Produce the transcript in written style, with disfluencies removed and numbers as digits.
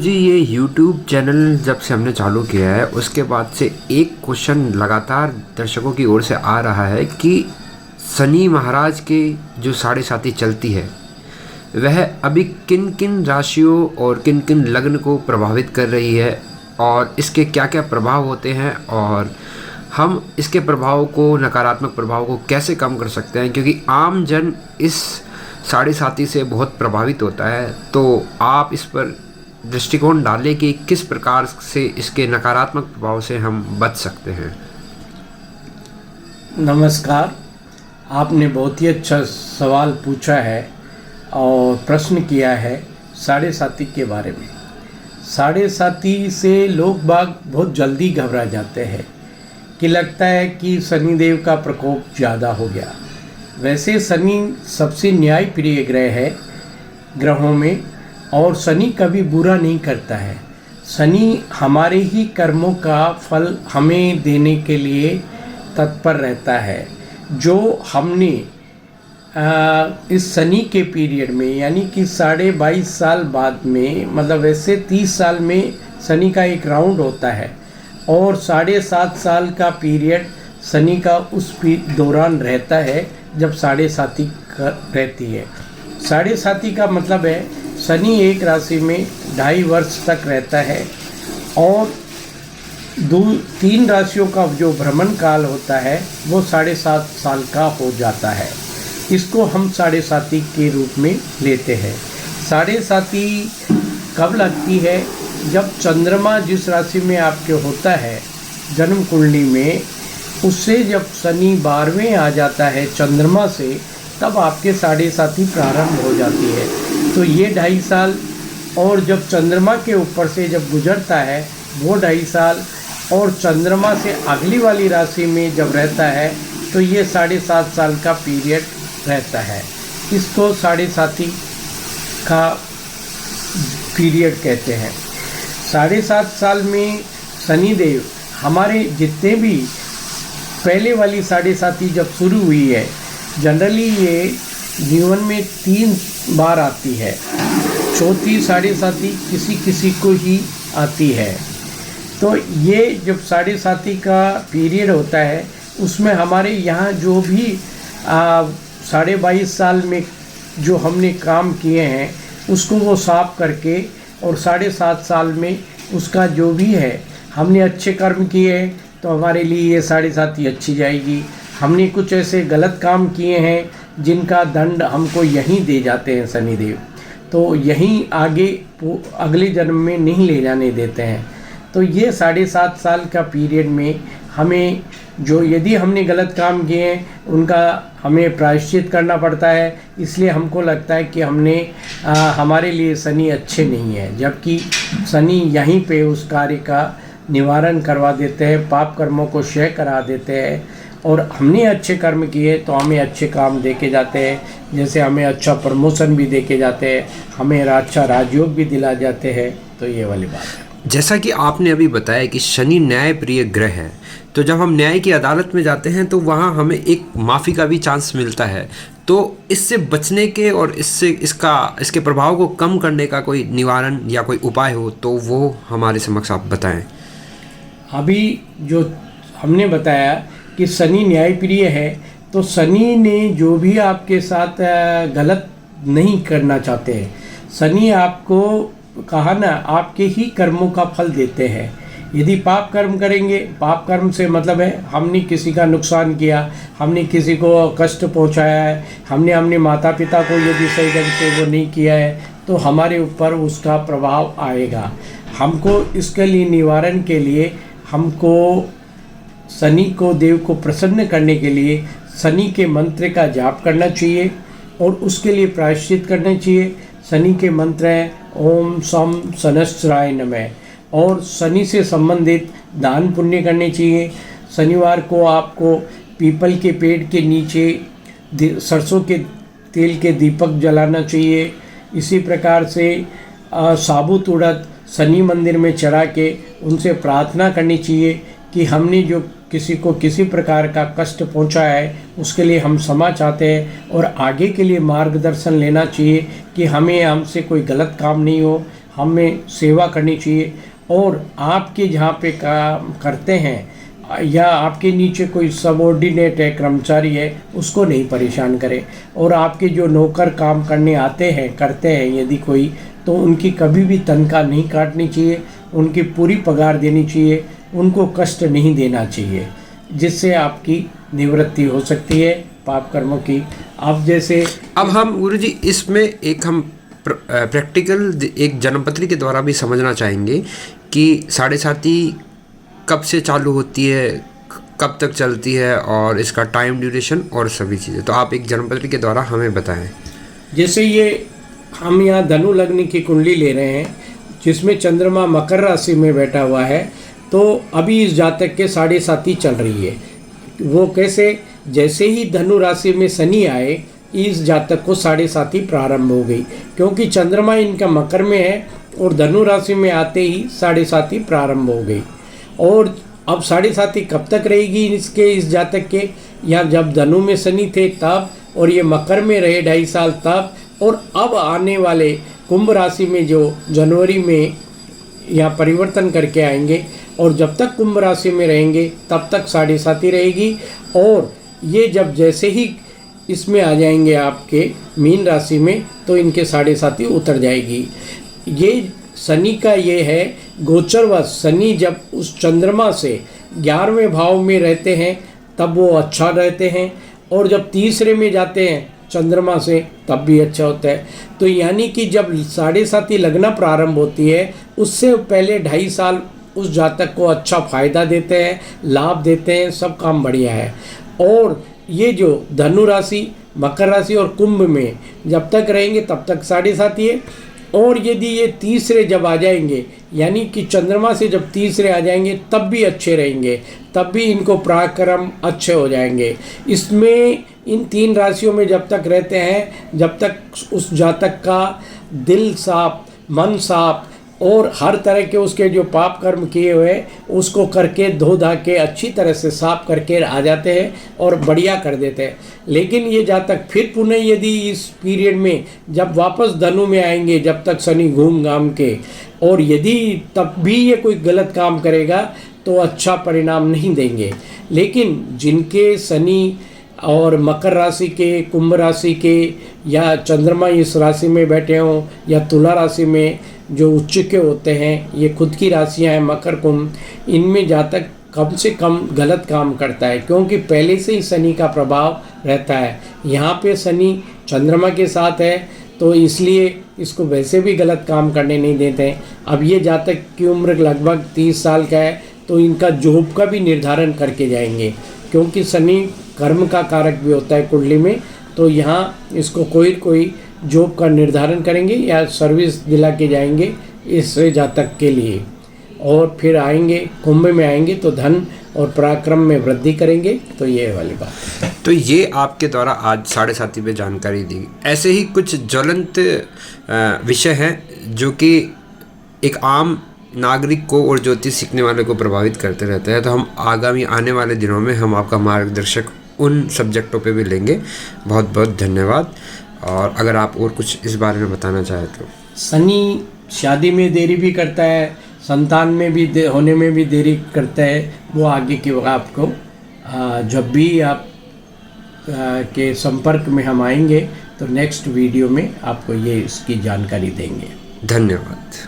गुरुजी, ये YouTube channel जब से हमने चालू किया है उसके बाद से एक क्वेश्चन लगातार दर्शकों की ओर से आ रहा है कि शनि महाराज के जो साढ़े साती चलती है वह अभी किन किन राशियों और किन किन लग्न को प्रभावित कर रही है और इसके क्या क्या प्रभाव होते हैं और हम इसके प्रभाव को, नकारात्मक प्रभाव को कैसे कम कर सकते हैं, क्योंकि आम जन इस साढ़े साती से बहुत प्रभावित होता है। तो आप इस पर दृष्टिकोण डालें कि किस प्रकार से इसके नकारात्मक प्रभाव से हम बच सकते हैं। नमस्कार, आपने बहुत ही अच्छा सवाल पूछा है और प्रश्न किया है साढ़े साती के बारे में। साढ़े साती से लोग बाग बहुत जल्दी घबरा जाते हैं कि लगता है कि शनिदेव का प्रकोप ज़्यादा हो गया। वैसे शनि सबसे न्यायप्रिय ग्रह है ग्रहों में, और शनि कभी बुरा नहीं करता है। शनि हमारे ही कर्मों का फल हमें देने के लिए तत्पर रहता है। जो हमने इस शनि के पीरियड में, यानी कि 22.5 साल बाद में, मतलब वैसे 30 साल में शनि का एक राउंड होता है और 7.5 साल का पीरियड शनि का उस दौरान रहता है जब साढ़े साती रहती है। साढ़े साती का मतलब है शनि एक राशि में 2.5 वर्ष तक रहता है और 3 राशियों का जो भ्रमण काल होता है वो 7.5 साल का हो जाता है। इसको हम साढ़े साती के रूप में लेते हैं। साढ़े साती कब लगती है? जब चंद्रमा जिस राशि में आपके होता है जन्म कुंडली में, उससे जब शनि 12वें आ जाता है चंद्रमा से, तब आपके साढ़े साती प्रारंभ हो जाती है। तो ये 2.5 साल, और जब चंद्रमा के ऊपर से जब गुजरता है वो 2.5 साल, और चंद्रमा से अगली वाली राशि में जब रहता है तो ये 7.5 साल का पीरियड रहता है। इसको साढ़े साती का पीरियड कहते हैं। 7.5 साल में शनिदेव हमारे जितने भी पहले वाली साढ़े साती जब शुरू हुई है, जनरली ये जीवन में 3 बार आती है। चौथी साढ़े साती किसी किसी को ही आती है। तो ये जब साढ़े साती का पीरियड होता है उसमें हमारे यहाँ जो भी 22.5 साल में जो हमने काम किए हैं उसको वो साफ करके, और 7.5 साल में उसका जो भी है, हमने अच्छे कर्म किए हैं तो हमारे लिए ये साढ़े साती अच्छी जाएगी। हमने कुछ ऐसे गलत काम किए हैं जिनका दंड हमको यहीं दे जाते हैं शनिदेव, तो यहीं आगे अगले जन्म में नहीं ले जाने देते हैं। तो ये 7.5 साल का पीरियड में हमें जो, यदि हमने गलत काम किए हैं उनका हमें प्रायश्चित करना पड़ता है। इसलिए हमको लगता है कि हमारे लिए शनि अच्छे नहीं है, जबकि शनि यहीं पे उस कार्य का निवारण करवा देते हैं, पाप कर्मों को क्षय करा देते हैं, और हमने अच्छे कर्म किए तो हमें अच्छे काम दे के जाते हैं। जैसे हमें अच्छा प्रमोशन भी दे के जाते हैं, हमें अच्छा राजयोग भी दिला जाते हैं। तो ये वाली बात है। जैसा कि आपने अभी बताया कि शनि न्याय प्रिय ग्रह है, तो जब हम न्याय की अदालत में जाते हैं तो वहाँ हमें एक माफ़ी का भी चांस मिलता है। तो इससे बचने के और इसके प्रभाव को कम करने का कोई निवारण या कोई उपाय हो तो वो हमारे समक्ष आप बताएं। अभी जो हमने बताया कि शनि न्यायप्रिय है, तो शनि ने जो भी आपके साथ गलत नहीं करना चाहते हैं। शनि आपको कहा ना, आपके ही कर्मों का फल देते हैं। यदि पाप कर्म करेंगे, पाप कर्म से मतलब है हमने किसी का नुकसान किया, हमने किसी को कष्ट पहुंचाया है, हमने अपने माता पिता को यदि सही ढंग से वो नहीं किया है, तो हमारे ऊपर उसका प्रभाव आएगा। हमको इसके लिए निवारण के लिए हमको शनि को, देव को प्रसन्न करने के लिए शनि के मंत्र का जाप करना चाहिए और उसके लिए प्रायश्चित करना चाहिए। शनि के मंत्र हैं ओम सम शनश्चराय नमः, और शनि से संबंधित दान पुण्य करने चाहिए। शनिवार को आपको पीपल के पेड़ के नीचे सरसों के तेल के दीपक जलाना चाहिए। इसी प्रकार से साबुत उड़द शनि मंदिर में चढ़ा के उनसे प्रार्थना करनी चाहिए कि हमने जो किसी को किसी प्रकार का कष्ट पहुंचा है उसके लिए हम क्षमा चाहते हैं, और आगे के लिए मार्गदर्शन लेना चाहिए कि हमसे कोई गलत काम नहीं हो, हमें सेवा करनी चाहिए। और आपके जहाँ पे काम करते हैं या आपके नीचे कोई सबऑर्डिनेट है, कर्मचारी है, उसको नहीं परेशान करें। और आपके जो नौकर काम करने आते हैं, करते हैं यदि कोई, तो उनकी कभी भी तनख्वाह नहीं काटनी चाहिए, उनकी पूरी पगार देनी चाहिए, उनको कष्ट नहीं देना चाहिए, जिससे आपकी निवृत्ति हो सकती है पाप कर्मों की। अब जैसे अब हम गुरुजी इसमें एक हम प्रैक्टिकल एक जन्मपत्री के द्वारा भी समझना चाहेंगे कि साढ़े साती कब से चालू होती है, कब तक चलती है, और इसका टाइम ड्यूरेशन और सभी चीज़ें, तो आप एक जन्मपत्री के द्वारा हमें बताएं। जैसे ये हम यहाँ धनु लग्न की कुंडली ले रहे हैं, जिसमें चंद्रमा मकर राशि में बैठा हुआ है, तो अभी इस जातक के साढ़े साती चल रही है। वो कैसे, जैसे ही धनु राशि में शनि आए, इस जातक को साढ़े साती प्रारंभ हो गई, क्योंकि चंद्रमा इनका मकर में है और धनु राशि में आते ही साढ़े साती प्रारंभ हो गई। और अब साढ़े साती कब तक रहेगी इसके, इस जातक के, या जब धनु में शनि थे तब, और ये मकर में रहे 2.5 साल तब, और अब आने वाले कुंभ राशि में जो जनवरी में यहाँ परिवर्तन करके आएंगे, और जब तक कुंभ राशि में रहेंगे तब तक साढ़े साती रहेगी। और ये जब जैसे ही इसमें आ जाएंगे आपके मीन राशि में, तो इनके साढ़े साती उतर जाएगी। ये शनि का ये है गोचरवश, शनि जब उस चंद्रमा से 11वें भाव में रहते हैं तब वो अच्छा रहते हैं, और जब तीसरे में जाते हैं चंद्रमा से तब भी अच्छा होता है। तो यानी कि जब साढ़े साती लगना प्रारंभ होती है, उससे पहले 2.5 साल उस जातक को अच्छा फायदा देते हैं, लाभ देते हैं, सब काम बढ़िया है। और ये जो धनु राशि, मकर राशि और कुंभ में जब तक रहेंगे तब तक साढ़े साती है। और यदि ये तीसरे जब आ जाएंगे, यानी कि चंद्रमा से जब तीसरे आ जाएंगे तब भी अच्छे रहेंगे, तब भी इनको पराक्रम अच्छे हो जाएंगे। इसमें इन 3 राशियों में जब तक रहते हैं, जब तक उस जातक का दिल साफ, मन साफ, और हर तरह के उसके जो पाप कर्म किए हुए उसको करके धो धा के अच्छी तरह से साफ करके आ जाते हैं और बढ़िया कर देते हैं। लेकिन ये जातक फिर पुनः यदि इस पीरियड में जब वापस धनु में आएंगे, जब तक शनि घूम घाम के, और यदि तब भी ये कोई गलत काम करेगा तो अच्छा परिणाम नहीं देंगे। लेकिन जिनके शनि और मकर राशि के, कुंभ राशि के, या चंद्रमा इस राशि में बैठे हों, या तुला राशि में जो उच्च के होते हैं, ये खुद की राशियां हैं मकर कुंभ, इनमें जातक कम से कम गलत काम करता है, क्योंकि पहले से ही शनि का प्रभाव रहता है। यहाँ पे शनि चंद्रमा के साथ है, तो इसलिए इसको वैसे भी गलत काम करने नहीं देते हैं। अब ये जातक की उम्र लगभग 30 साल का है, तो इनका जॉब का भी निर्धारण करके जाएंगे, क्योंकि शनि कर्म का कारक भी होता है कुंडली में। तो यहाँ इसको कोई जॉब का निर्धारण करेंगे या सर्विस दिला के जाएंगे इस जातक के लिए, और फिर आएंगे कुंभ में आएंगे तो धन और पराक्रम में वृद्धि करेंगे। तो ये वाली बात। तो ये आपके द्वारा आज साढ़े साती पे जानकारी दी। ऐसे ही कुछ ज्वलंत विषय हैं जो कि एक आम नागरिक को और ज्योतिष सीखने वाले को प्रभावित करते रहते हैं। तो हम आगामी आने वाले दिनों में हम आपका मार्गदर्शक उन सब्जेक्टों पे भी लेंगे। बहुत बहुत धन्यवाद। और अगर आप और कुछ इस बारे में बताना चाहें तो। शनि शादी में देरी भी करता है, संतान में भी होने में भी देरी करता है। वो आगे के आपको जब भी आप के संपर्क में हम आएंगे तो नेक्स्ट वीडियो में आपको ये इसकी जानकारी देंगे। धन्यवाद।